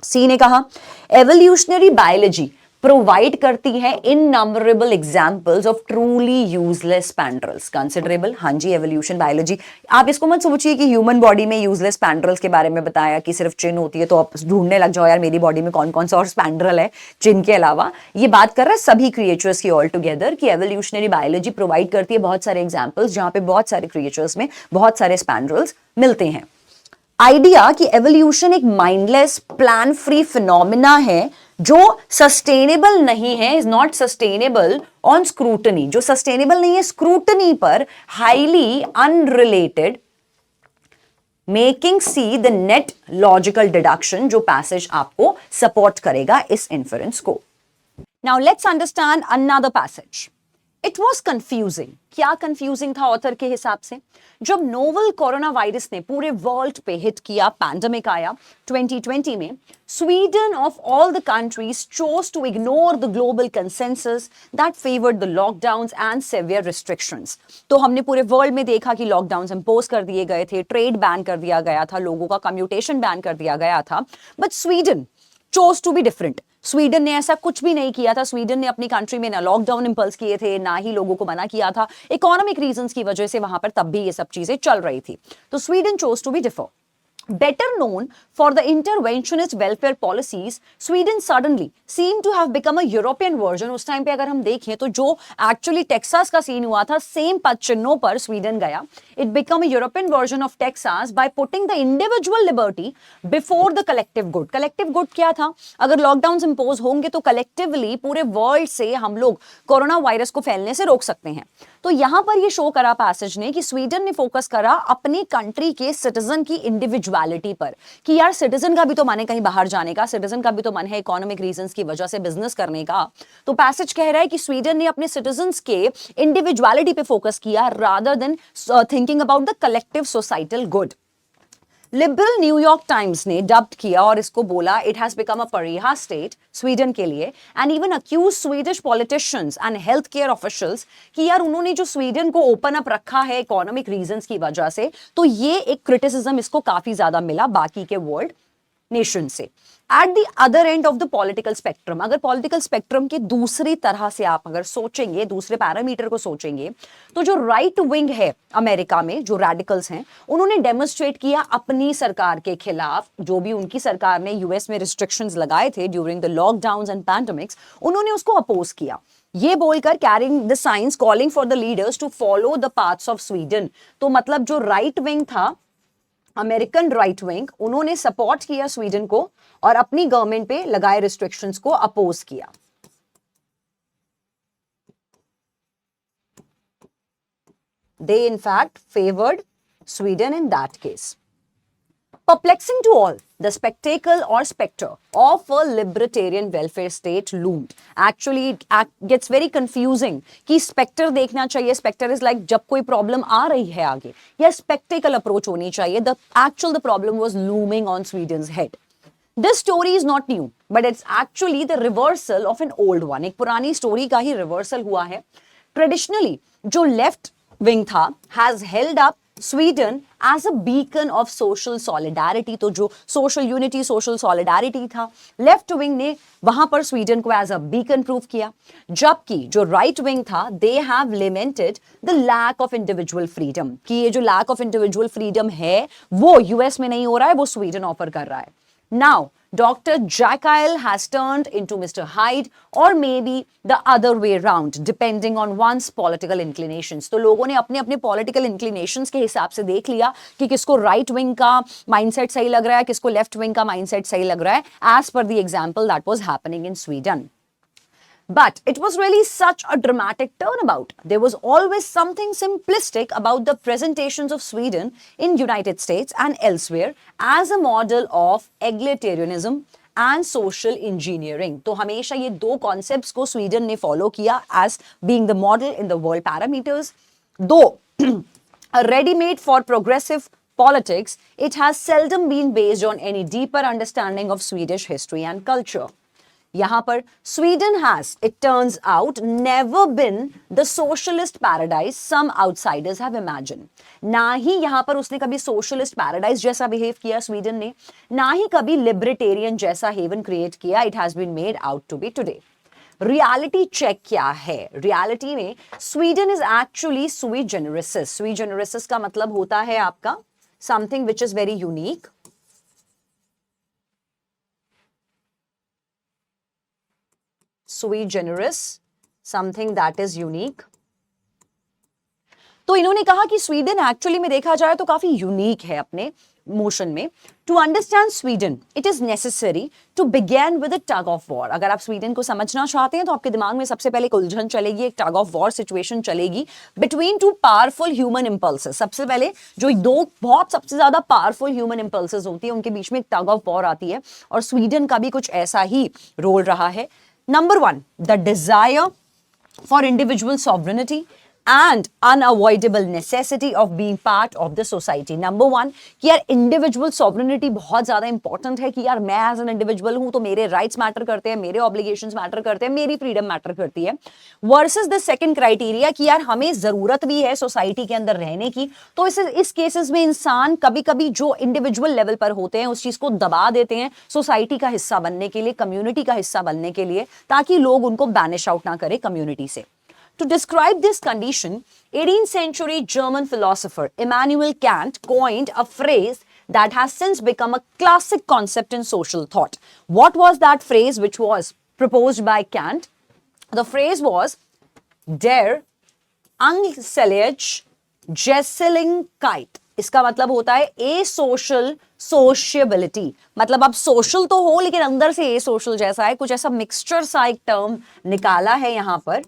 सी ने कहा एवोल्यूशनरी बायोलॉजी प्रोवाइड करती है innumerable examples of truly useless spandrels. Considerable? हाँ जी, एवोल्यूशन बायोलॉजी. आप इसको मत सोचिए कि ह्यूमन बॉडी में यूजलेस स्पैंड्रल्स के बारे में बताया कि सिर्फ चिन होती है, तो आप ढूंढने लग जाओ यार मेरी बॉडी में कौन कौन सा और स्पैंड्रल है चिन के अलावा. ये बात कर रहा है सभी क्रिएचर्स की ऑल टुगेदर कि एवोल्यूशनरी बायोलॉजी प्रोवाइड करती है बहुत सारे एग्जाम्पल्स जहां पे बहुत सारे क्रिएचर्स में बहुत सारे स्पैंड्रल्स मिलते हैं. आइडिया कि एवोल्यूशन एक माइंडलेस प्लान फ्री फिनोमिना है जो सस्टेनेबल नहीं है, is not sustainable on scrutiny. जो सस्टेनेबल नहीं है स्क्रूटनी पर, highly unrelated, making C the net logical deduction, जो पैसेज आपको सपोर्ट करेगा इस इन्फरेंस को. Now let's understand another passage. It was confusing. क्या कंफ्यूजिंग था ऑथर के हिसाब से? जब नोवल कोरोना वायरस ने पूरे वर्ल्ड पे हिट किया, पैंडेमिक आया 2020 में, Sweden of all the countries chose to ignore the global consensus that favoured the lockdowns and severe restrictions. तो हमने पूरे वर्ल्ड में देखा कि लॉकडाउन्स इंपोज कर दिए गए थे, ट्रेड बैन कर दिया गया था, लोगों का कम्यूटेशन बैन कर दिया गया था. But Sweden chose to be different. Sweden ने ऐसा कुछ भी नहीं किया था. स्वीडन ने अपनी कंट्री में ना लॉकडाउन इंपल्स किए थे, ना ही लोगों को मना किया था. इकोनॉमिक रीजंस की वजह से वहां पर तब भी ये सब चीजें चल रही थी. तो Sweden chose to be differ. Better known for the interventionist welfare policies, Sweden suddenly seemed to have become a European version. उस टाइम पे अगर हम देखें तो जो एक्चुअली टेक्सास का सीन हुआ था, सेम पद चिन्हों पर स्वीडन गया. It became a European version of Texas by putting the individual liberty before the collective good. Collective good क्या था? अगर लॉकडाउन इंपोज होंगे तो कलेक्टिवली पूरे वर्ल्ड से हम लोग कोरोना वायरस को फैलने से रोक सकते हैं. तो यहां पर ये शो करा पैसेज ने कि स्वीडन ने फोकस करा अपनी कंट्री के सिटीजन की इंडिविजुअलिटी पर, कि यार सिटीजन का भी तो मन है कहीं बाहर जाने का, सिटीजन का भी तो मन है इकोनॉमिक रीजंस की वजह से बिजनेस करने का. तो पैसेज कह रहा है कि स्वीडन ने अपने सिटीजन्स के इंडिविजुअलिटी पे फोकस किया rather than thinking about the collective societal good. Liberal New York Times ने डब्ड किया और इसको बोला it has become a pariah state Sweden के लिए, and even accuse Swedish politicians and health care officials कि यार उन्होंने जो स्वीडन को ओपन अप रखा है इकोनॉमिक रीजंस की वजह से, तो ये एक क्रिटिसिज्म इसको काफी ज्यादा मिला बाकी के वर्ल्ड नेशन से. At the other end of the political spectrum, अगर पॉलिटिकल स्पेक्ट्रम के दूसरी तरह से आप अगर सोचेंगे, दूसरे पैरामीटर को सोचेंगे, तो जो राइट विंग है अमेरिका में, जो रेडिकल्स हैं, उन्होंने डेमोन्स्ट्रेट किया अपनी सरकार के खिलाफ. जो भी उनकी सरकार ने यूएस में रिस्ट्रिक्शंस लगाए थे during the lockdowns and pandemics, उन्होंने उसको अपोज किया, ये बोलकर carrying the science calling for the leaders to follow the paths of Sweden. तो मतलब जो राइट विंग था अमेरिकन राइट विंग, उन्होंने सपोर्ट किया स्वीडन को और अपनी गवर्नमेंट पे लगाए रिस्ट्रिक्शंस को अपोज किया। They in fact favored Sweden in that case. Perplexing to all, the spectacle or spectre of a libertarian welfare state loomed. Actually, it gets very confusing कि spectre देखना चाहिए, spectre is like जब कोई problem आ रही है आगे, या spectacle approach होनी चाहिए. The problem was looming on Sweden's head. This story is not new, but it's actually the reversal of an old one. एक पुरानी story का ही reversal हुआ है. Traditionally, जो left wing था has held up Sweden as a beacon of social solidarity. तो जो social unity, social solidarity था, left wing ने वहां पर स्वीडन को as a beacon proof किया, जबकि जो right wing था they have lamented the lack of individual freedom, कि ये जो lack of individual freedom है वो US में नहीं हो रहा है, वो स्वीडन ऑफर कर रहा है. Now, Dr. Jekyll has turned into Mr. Hyde, or maybe the other way around, depending on one's political inclinations. तो लोगों ने अपने अपने political inclinations के हिसाब से देख लिया कि किसको right wing का mindset सही लग रहा है, किसको left wing का mindset सही लग रहा है, as per the example that was happening in Sweden. But it was really such a dramatic turnabout. There was always something simplistic about the presentations of Sweden in United States and elsewhere as a model of egalitarianism and social engineering. तो हमेशा ये दो concepts को Sweden ने follow किया as being the model in the world parameters. Though a ready-made for progressive politics, it has seldom been based on any deeper understanding of Swedish history and culture. यहां पर Sweden has, it turns out, never been the socialist paradise some outsiders have imagined. ना ही यहां पर उसने कभी socialist paradise जैसा behave किया Sweden ने, ना ही कभी libertarian जैसा haven create किया it has been made out to be today. Reality check क्या है? रियलिटी में Sweden is actually sui generis. Sui generis का मतलब होता है आपका something which is very unique. Sui generis, something that is unique. तो इन्होंने कहा कि स्वीडन एक्चुअली में देखा जाए तो काफी यूनिक है अपने मोशन में. To understand Sweden it is necessary to begin with a tug of war. अगर आप स्वीडन को समझना चाहते हैं तो आपके दिमाग में सबसे पहले एक उलझन चलेगी, एक टग ऑफ वॉर सिचुएशन चलेगी between two powerful human impulses. सबसे पहले जो दो बहुत सबसे ज्यादा पावरफुल ह्यूमन इंपल्सेस होती है उनके बीच में एक टग ऑफ वॉर आती है और स्वीडन का भी कुछ ऐसा ही रोल रहा है. Number one, the desire for individual sovereignty and unavoidable necessity of being part of the society. Number one, कि यार individual sovereignty बहुत ज़्यादा important है कि यार मैं as an individual हूँ तो मेरे rights matter करते हैं, मेरे obligations matter करते हैं, मेरी freedom matter करती है. Versus the second criteria कि यार हमें ज़रूरत भी है society के अंदर रहने की. तो इस cases में इंसान कभी-कभी जो individual level पर होते हैं उस चीज़ को दबा देते हैं society का हिस्सा बनने के लिए, community का हिस्सा बनने के लिए, ताकि लोग उनको banish out ना करें community से. To describe this condition, 18th century German philosopher Immanuel Kant coined a phrase that has since become a classic concept in social thought. What was that phrase which was proposed by Kant? The phrase was der Angesellige Geselligkeit. इसका मतलब होता है ए social sociability. मतलब अब social तो हो लेकिन अंदर से ए सोशल जैसा है, कुछ ऐसा मिक्सचर सा एक टर्म निकाला है यहां पर.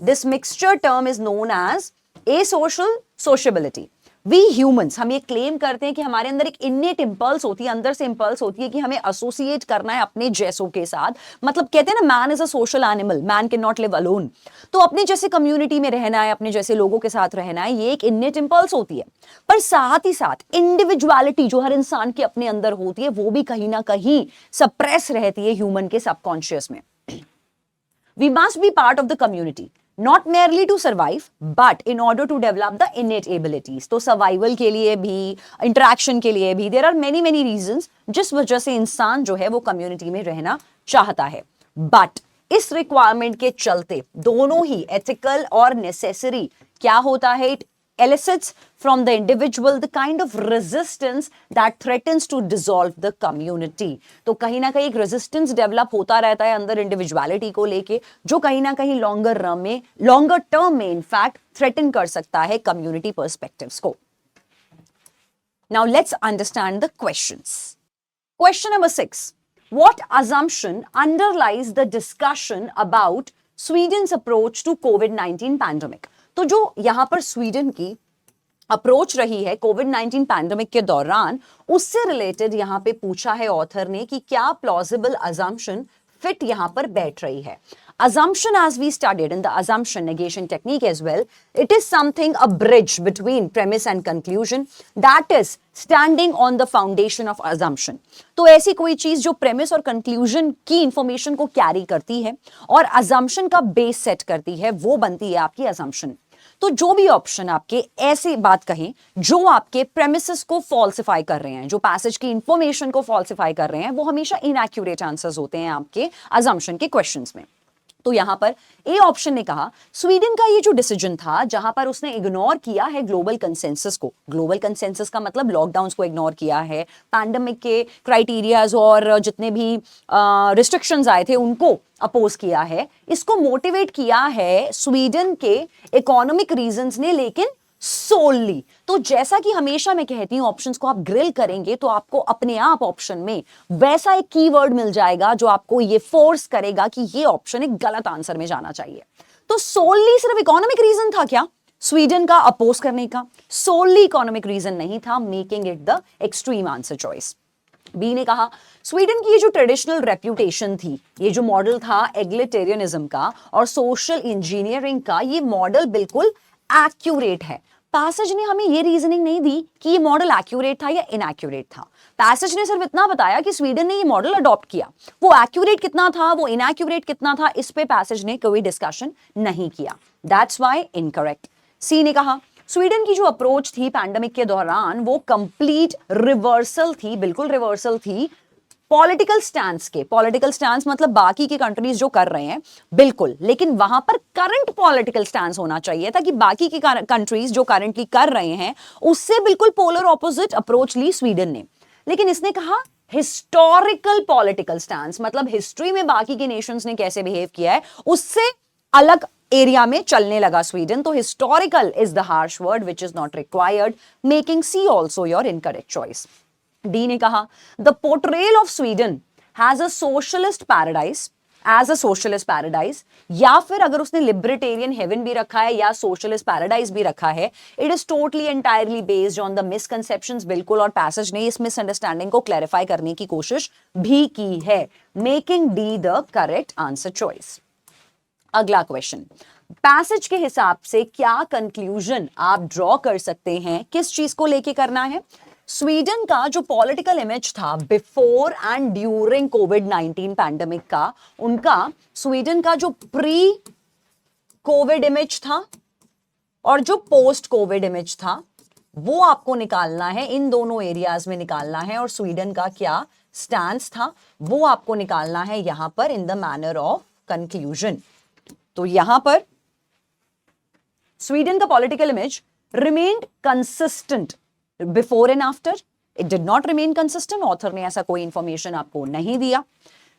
This mixture term is known as asocial sociability. We humans, हम ये क्लेम करते हैं कि हमारे अंदर एक innate impulse होती है, अंदर से impulse होती है कि हमें associate करना है अपने जैसों के साथ. मतलब कहते हैं ना man is a social animal, man cannot live alone. तो अपने जैसे community में रहना है, अपने जैसे लोगों के साथ रहना है, ये एक innate impulse होती है. पर साथ ही साथ individuality जो हर इंसान के अपने अंदर होती है वो भी कहीं ना कहीं suppress रहती है human के subconscious में. We must be part of the community. Not merely to survive, but in order to develop the innate abilities. तो survival के लिए भी, interaction के लिए भी, there are many reasons जिस वजह से इंसान जो है वो community में रहना चाहता है. But इस requirement के चलते दोनों ही ethical और necessary क्या होता है? It elicits from the individual the kind of resistance that threatens to dissolve the community. तो कहीं ना कहीं एक resistance develop होता रहता है अंदर individuality को लेके, जो कहीं ना कहीं longer term में in fact threaten कर सकता है community perspectives को. Now let's understand the questions. Question number 6. What assumption underlies the discussion about Sweden's approach to COVID-19 pandemic? तो जो यहां पर स्वीडन की अप्रोच रही है कोविड-19 पैंडेमिक के दौरान, उससे रिलेटेड यहां पे पूछा है ऑथर ने कि क्या प्लॉजिबल अजम्पशन फिट यहां पर बैठ रही है. Assumption, as we studied in the assumption negation technique as well, it is something a bridge between premise and conclusion, that is standing on the foundation of assumption. तो ऐसी कोई चीज जो premise और conclusion की information को carry करती है और assumption का बेस सेट करती है, वो बनती है आपकी assumption. तो जो भी ऑप्शन आपके ऐसी बात कहें जो आपके प्रेमिसेस को फॉल्सिफाई कर रहे हैं, जो पैसेज की इंफॉर्मेशन को फॉल्सिफाई कर रहे हैं, वो हमेशा इनएक्यूरेट आंसर्स होते हैं आपके अजम्पशन के क्वेश्चंस में. तो यहां पर ए ऑप्शन ने कहा स्वीडन का ये जो डिसीजन था जहां पर उसने इग्नोर किया है ग्लोबल कंसेंसस को. ग्लोबल कंसेंसस का मतलब लॉकडाउन्स को इग्नोर किया है, पैंडेमिक के क्राइटेरियाज और जितने भी रिस्ट्रिक्शंस आए थे उनको अपोज किया है. इसको मोटिवेट किया है स्वीडन के इकोनॉमिक रीजंस ने, लेकिन सोलली. तो जैसा कि हमेशा मैं कहती हूं ऑप्शंस को आप ग्रिल करेंगे तो आपको अपने आप ऑप्शन में वैसा एक कीवर्ड मिल जाएगा जो आपको ये फोर्स करेगा कि ये ऑप्शन एक गलत आंसर में जाना चाहिए. तो सोलली सिर्फ इकोनॉमिक रीजन था क्या स्वीडन का अपोज करने का? सोलली इकोनॉमिक रीजन नहीं था, making it the extreme answer choice. B ने कहा स्वीडन की ये जो ट्रेडिशनल रेप्यूटेशन थी, ये जो मॉडल था एग्लिटेरियनिज्म का और सोशल इंजीनियरिंग का, ये मॉडल बिल्कुल एक्यूरेट है. पैसेज ने हमें ये रीजनिंग नहीं दी कि ये मॉडल एक्यूरेट था या इनएक्यूरेट था. पैसेज ने सिर्फ इतना बताया कि स्वीडन ने ये मॉडल अडॉप्ट किया. वो एक्यूरेट कितना था, वो इनएक्यूरेट कितना था, इस पे पैसेज ने कोई डिस्कशन नहीं किया. That's why incorrect. सी ने कहा स्वीडन की जो अप्रोच थी पैंडेमिक के दौरान वो कंप्लीट रिवर्सल थी, बिल्कुल रिवर्सल थी पॉलिटिकल स्टैंस के. पॉलिटिकल स्टैंस मतलब बाकी की कंट्रीज जो कर रहे हैं बिल्कुल, लेकिन वहां पर करंट पॉलिटिकल स्टैंस होना चाहिए था कि बाकी की कंट्रीज जो करंटली कर रहे हैं उससे बिल्कुल पोलर ऑपोजिट अप्रोच ली स्वीडन ने. लेकिन इसने कहा हिस्टोरिकल पॉलिटिकल स्टैंस, मतलब हिस्ट्री में बाकी के नेशंस ने कैसे बिहेव किया है उससे अलग एरिया में चलने लगा स्वीडन. तो historical is the harsh word which is not required, making C also your incorrect choice. D ने कहा the portrayal of Sweden has a socialist paradise, as a socialist paradise, या फिर अगर उसने लिबर्टेरियन हेवन भी रखा है या सोशलिस्ट पैराडाइज भी रखा है, it is totally entirely based on the misconceptions. बिल्कुल, और पैसेज ने इस मिसअंडरस्टैंडिंग को क्लैरिफाई करने की कोशिश भी की है, making D the correct answer choice. अगला क्वेश्चन, पैसेज के हिसाब से क्या कंक्लूजन आप ड्रॉ कर सकते हैं, किस चीज को लेके करना है? स्वीडन का जो पॉलिटिकल इमेज था before and during covid pandemic का, उनका स्वीडन का जो प्री कोविड इमेज था और जो पोस्ट कोविड इमेज था, वो आपको निकालना है, इन दोनों एरियाज में निकालना है. और स्वीडन का क्या स्टैंस था वो आपको निकालना है यहां पर in the manner of conclusion. तो यहां पर स्वीडन का political image remained consistent before and after. It did not remain consistent, author ने ऐसा कोई इंफॉर्मेशन आपको नहीं दिया.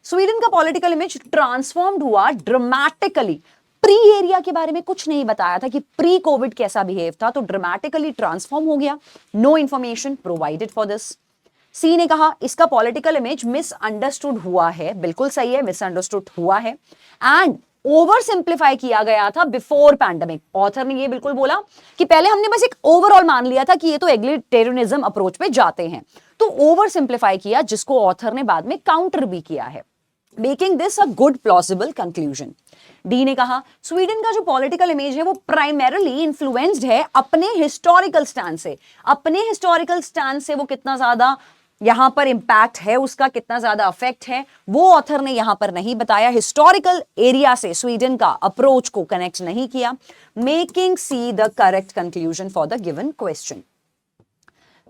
स्वीडन का पॉलिटिकल इमेज ट्रांसफॉर्म्ड हुआ ड्रामेटिकली. प्री एरिया के बारे में कुछ नहीं बताया था कि प्री कोविड कैसा बिहेव था, तो ड्रामेटिकली ट्रांसफॉर्म हो गया. No information provided for this. C ने कहा इसका पॉलिटिकल इमेज मिसअंडरस्टूड हुआ है. बिल्कुल सही है, मिसअंडरस्टूड हुआ है एंड ओवर सिंप्लीफाई किया गया था बिफोर पैंडेमिक. ऑथर ने ये बिल्कुल बोला कि पहले हमने बस एक ओवरऑल मान लिया था कि ये तो एग्लिटेरियनिज्म अप्रोच पे जाते हैं, तो ओवर सिंप्लीफाई किया, जिसको ऑथर ने बाद में काउंटर भी किया है, making this a good plausible conclusion. D ने कहा स्वीडन का जो पॉलिटिकल इमेज है वो प्राइमरीली इन्फ्लुएंस्ड है अपने हिस्टोरिकल स्टैंड से. अपने हिस्टोरिकल स्टैंड से वो कितना ज्यादा यहां पर इंपैक्ट है, उसका कितना ज्यादा अफेक्ट है, वो ऑथर ने यहां पर नहीं बताया. हिस्टोरिकल एरिया से स्वीडन का अप्रोच को कनेक्ट नहीं किया, making C the correct conclusion for the given question.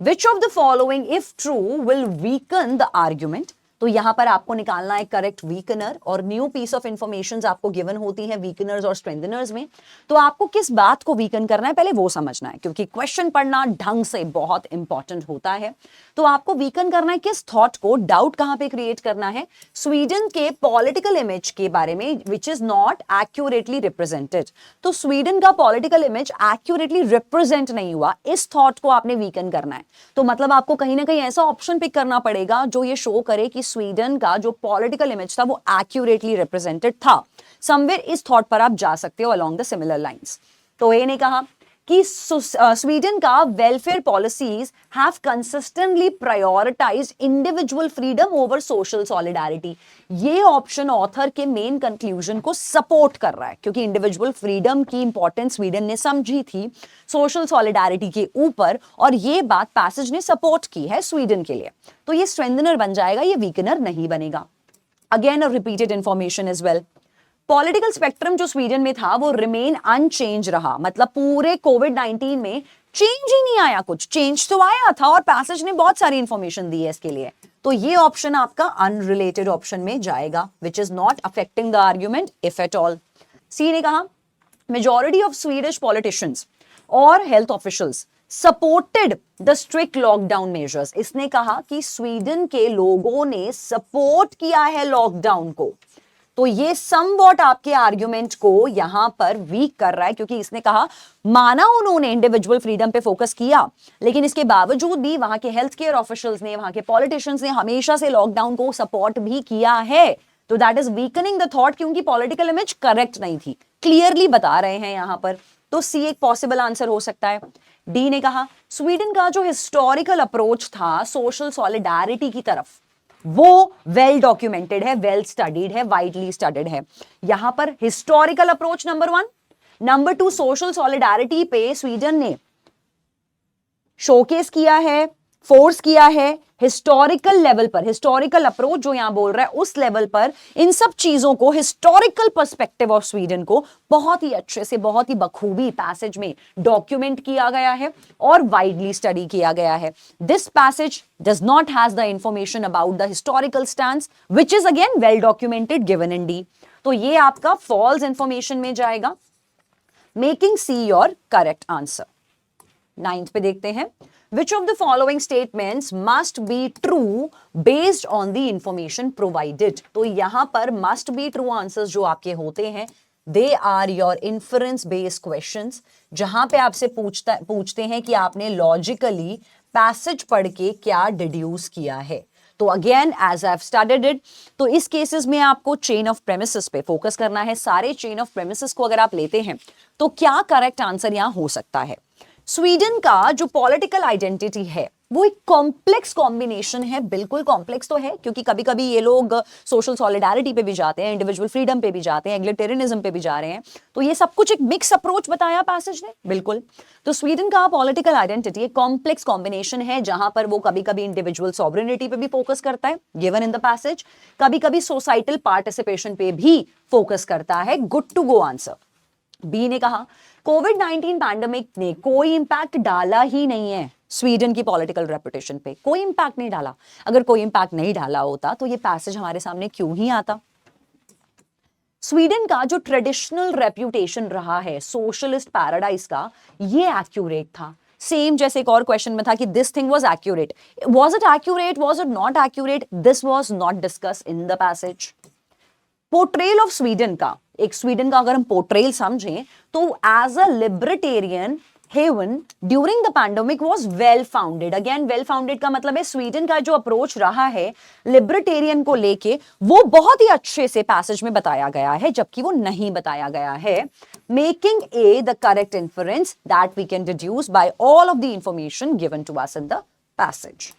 Which of the following if true will weaken the argument तो यहां पर आपको निकालना है करेक्ट वीकनर, और न्यू पीस ऑफ इंफॉर्मेशन आपको गिवन होती है वीकनर्स और स्ट्रेंथनर्स में। तो आपको किस बात को वीकन करना है पहले वो समझना है, क्योंकि क्वेश्चन पढ़ना ढंग से बहुत इंपॉर्टेंट होता है। तो आपको वीकन करना है किस थॉट को, डाउट कहां पे क्रिएट करना है, स्वीडन के पॉलिटिकल इमेज के बारे में विच इज नॉट एक्यूरेटली रिप्रेजेंटेड। तो स्वीडन का पॉलिटिकल इमेज एक्यूरेटली रिप्रेजेंट नहीं हुआ, इस थॉट को आपने वीकन करना है। तो मतलब आपको कहीं ना कहीं ऐसा ऑप्शन पिक करना पड़ेगा जो ये शो करे कि स्वीडन का जो पॉलिटिकल इमेज था वो एक्यूरेटली रिप्रेजेंटेड था। समवेयर इस थॉट पर आप जा सकते हो अलोंग द सिमिलर लाइंस। तो ए ने कहा कि स्वीडन का welfare policies have consistently prioritised individual freedom over social solidarity. ये ऑप्शन ऑथर के मेन कंक्लूजन को सपोर्ट कर रहा है, क्योंकि इंडिविजुअल फ्रीडम की इंपॉर्टेंस स्वीडन ने समझी थी सोशल सॉलिडारिटी के ऊपर, और ये बात पैसेज ने सपोर्ट की है स्वीडन के लिए। तो ये स्ट्रेंथनर बन जाएगा, ये वीकनर नहीं बनेगा। Again a repeated information is well. Political spectrum जो स्वीडन में था वो रिमेन अनचेंज रहा, मतलब पूरे कोविड-19 में चेंज ही नहीं आया, कुछ चेंज तो आया था और पैसेज ने बहुत सारी इंफॉर्मेशन दी है इसके लिए। तो ये ऑप्शन आपका अनरिलेटेड ऑप्शन में जाएगा, which is not affecting the argument if at all. C ने कहा मेजॉरिटी ऑफ स्वीडिश पॉलिटिशियंस और health officials supported the strict lockdown measures. इसने कहा कि स्वीडन के लोगों ने सपोर्ट किया है लॉकडाउन को। तो ये समवॉट आपके आर्ग्यूमेंट को यहां पर वीक कर रहा है, क्योंकि इसने कहा माना उन्होंने इंडिविजुअल फ्रीडम पे फोकस किया, लेकिन इसके बावजूद भी वहां के हेल्थ केयर ऑफिशियल्स ने, वहां के पॉलिटिशियंस ने हमेशा से लॉकडाउन को सपोर्ट भी किया है। तो that is weakening the thought, क्योंकि पॉलिटिकल इमेज करेक्ट नहीं थी, क्लियरली बता रहे हैं यहां पर। तो सी एक पॉसिबल आंसर हो सकता है। डी ने कहा स्वीडन का जो हिस्टोरिकल अप्रोच था सोशल सॉलिडारिटी की तरफ, वो वेल डॉक्यूमेंटेड है, वेल स्टडीड है, वाइडली स्टडीड है। यहां पर historical approach number 1, number 2 social solidarity पे स्वीडन ने शोकेस किया है, फोर्स किया है हिस्टोरिकल लेवल पर। हिस्टोरिकल अप्रोच जो यहां बोल रहा है उस लेवल पर इन सब चीजों को, हिस्टोरिकल पर्सपेक्टिव ऑफ स्वीडन को बहुत ही अच्छे से, बहुत ही बखूबी पैसेज में डॉक्यूमेंट किया गया है और वाइडली स्टडी किया गया है। This passage does not has the information about the historical stance which is again well documented given in D। तो ये आपका false information में जाएगा, making C your correct answer। 9th पे देखते हैं which of the following statements must be true based on the information provided। तो यहां पर must be true answers जो आपके होते हैं they are your inference based questions, जहां पे आपसे पूछते हैं कि आपने लॉजिकली पैसेज पढ़ के क्या डिड्यूस किया है। तो again as I have studied it, तो इस केसेस में आपको चेन ऑफ प्रेमिसेस पे फोकस करना है। सारे चेन ऑफ प्रेमिसेस को अगर आप लेते हैं तो क्या करेक्ट आंसर यहां हो सकता है। स्वीडन का जो पॉलिटिकल आइडेंटिटी है वो एक कॉम्प्लेक्स कॉम्बिनेशन है, बिल्कुल कॉम्प्लेक्स तो है, क्योंकि कभी कभी ये लोग सोशल सॉलिडारिटी पे भी जाते हैं, इंडिविजुअल फ्रीडम पे भी जाते हैं, एग्लिटेरियनिज्म पे भी जा रहे हैं। तो ये सब कुछ एक मिक्स अप्रोच बताया पैसेज ने, बिल्कुल। तो स्वीडन का पॉलिटिकल आइडेंटिटी एक कॉम्प्लेक्स कॉम्बिनेशन है, जहां पर वो कभी कभी इंडिविजुअल सॉवरेनिटी पे भी फोकस करता है गिवन इन द पैसेज, कभी कभी सोसाइटल पार्टिसिपेशन पे भी फोकस करता है। Good to go answer. B ने कहा कोविड-19 पैंडेमिक ने कोई इंपैक्ट डाला ही नहीं है स्वीडन की पॉलिटिकल रेपुटेशन पे, कोई इंपैक्ट नहीं डाला। अगर कोई इंपैक्ट नहीं डाला होता तो ये पैसेज हमारे सामने क्यों ही आता। स्वीडन का जो ट्रेडिशनल रेप्यूटेशन रहा है सोशलिस्ट पैराडाइज का, ये एक्यूरेट था। सेम जैसे एक और क्वेश्चन में था कि this thing was accurate, was it accurate, was it not accurate, this was not discuss in the passage. Portrayal of Sweden का, एक स्वीडन का अगर हम पोर्ट्रेल समझें तो as a libertarian haven during the pandemic was well founded. Again well founded का मतलब है स्वीडन का जो अप्रोच रहा है लिबर्टेरियन को लेके वो बहुत ही अच्छे से पैसेज में बताया गया है, जबकि वो नहीं बताया गया है। Making a the correct inference that we can deduce by all of the information given to us in the passage.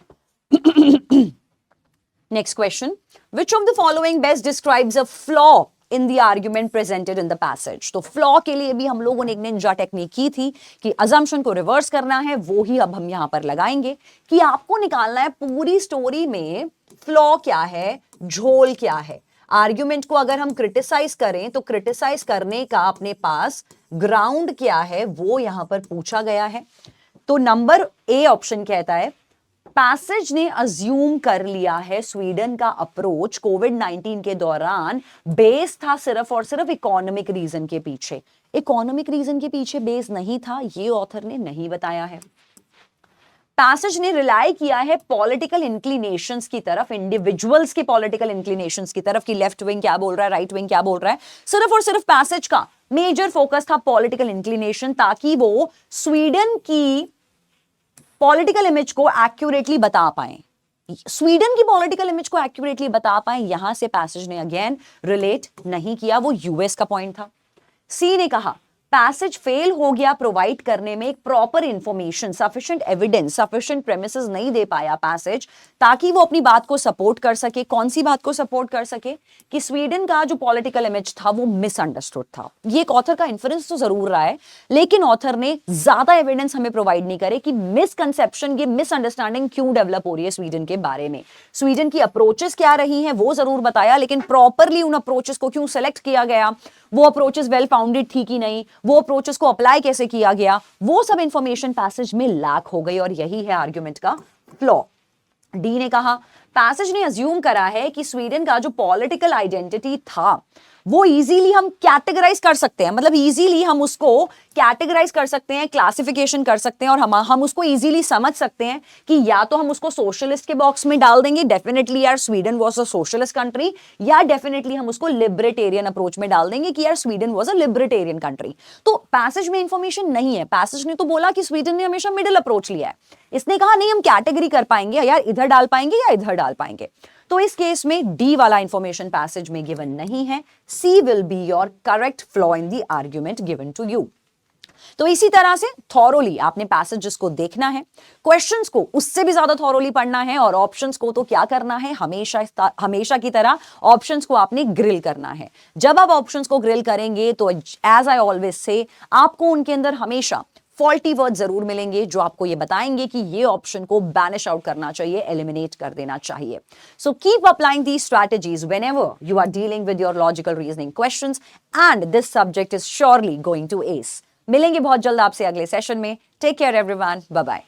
Next question, which of the following best describes a flaw in the argument presented in the passage। तो flaw के लिए भी हम लोगों ने एक Ninja technique की थी कि assumption को रिवर्स करना है, वो ही अब हम यहां पर लगाएंगे कि आपको निकालना है पूरी स्टोरी में flaw क्या है, झोल क्या है। आर्ग्यूमेंट को अगर हम क्रिटिसाइज करें तो क्रिटिसाइज करने का अपने पास ग्राउंड क्या है वो यहां पर पूछा गया है। तो नंबर ए ऑप्शन कहता है पैसेज ने अज्यूम कर लिया है स्वीडन का अप्रोच कोविड-19 के दौरान बेस था सिर्फ और सिर्फ इकोनॉमिक रीजन के पीछे। इकोनॉमिक रीजन के पीछे बेस नहीं था, ये ऑथर ने नहीं बताया है। पैसेज ने रिलाई किया है पॉलिटिकल इंक्लिनेशंस की तरफ, इंडिविजुअल्स के पॉलिटिकल इंक्लिनेशंस की तरफ कि लेफ्ट विंग क्या बोल रहा है, राइट विंग क्या बोल रहा है। सिर्फ और सिर्फ पैसेज का मेजर फोकस था पॉलिटिकल इंक्लिनेशन, ताकि वो स्वीडन की पॉलिटिकल इमेज को एक्यूरेटली बता पाए, स्वीडन की पॉलिटिकल इमेज को एक्यूरेटली बता पाए। यहां से पैसेज ने अगेन रिलेट नहीं किया, वो यूएस का पॉइंट था। सी ने कहा पैसेज फेल हो गया प्रोवाइड करने में एक proper information, sufficient evidence, sufficient premises नहीं दे पाया पैसेज, ताकि वो अपनी बात को सपोर्ट कर सके। कौन सी बात को सपोर्ट कर सके? कि स्वीडन का जो पॉलिटिकल इमेज था वो मिसअंडरस्टूड था। ये एक ऑथर का इन्फ्रेंस तो जरूर रहा है, लेकिन ऑथर ने ज्यादा एविडेंस हमें प्रोवाइड नहीं करे कि मिसकंसेप्शन, ये मिसअंडरस्टैंडिंग क्यों डेवलप हो रही है स्वीडन के बारे में। स्वीडन की अप्रोचेस क्या रही हैं वो जरूर बताया, लेकिन प्रॉपरली उन अप्रोचेस को क्यों सेलेक्ट किया गया, वो अप्रोचेस वेल फाउंडेड थी कि नहीं, वो अप्रोचेस को अप्लाई कैसे किया गया, वो सब इंफॉर्मेशन पैसेज में लैक हो गई, और यही है आर्गुमेंट का फ्लॉ। डी ने कहा पैसेज ने अज्यूम करा है कि स्वीडन का जो पॉलिटिकल आइडेंटिटी था वो इजीली हम कैटेगराइज कर सकते हैं, मतलब इजीली हम उसको कैटेगराइज कर सकते हैं, क्लासिफिकेशन कर सकते हैं, और हम उसको इजीली समझ सकते हैं कि या तो हम उसको सोशलिस्ट के बॉक्स में डाल देंगे, डेफिनेटली यार Sweden was a socialist country, या डेफिनेटली हम उसको लिबरेटेरियन अप्रोच में डाल देंगे कि यार Sweden was a libertarian country. तो पैसेज में इंफॉर्मेशन नहीं है। पैसेज ने तो बोला कि स्वीडन ने हमेशा मिडिल अप्रोच लिया है, इसने कहा नहीं हम कैटेगरी कर पाएंगे, यार इधर डाल पाएंगे या इधर डाल पाएंगे। तो इस केस में डी वाला इंफॉर्मेशन पैसेज में गिवन नहीं है। C will be your correct flaw in the argument given to you. तो इसी तरह से थॉरोली आपने पैसेजेस को देखना है, क्वेश्चंस को उससे भी ज्यादा थॉरोली पढ़ना है, और ऑप्शंस को तो क्या करना है, हमेशा की तरह ऑप्शंस को आपने ग्रिल करना है। जब आप ऑप्शंस को ग्रिल करेंगे तो एज आई ऑलवेज से आपको उनके अंदर हमेशा फॉल्टी वर्ड जरूर मिलेंगे जो आपको ये बताएंगे कि ये ऑप्शन को बैनिश आउट करना चाहिए, एलिमिनेट कर देना चाहिए। So keep applying these strategies whenever you are dealing with your logical reasoning questions, and this subject is surely going to ace. मिलेंगे बहुत जल्द आपसे अगले सेशन में। Take care everyone, bye bye.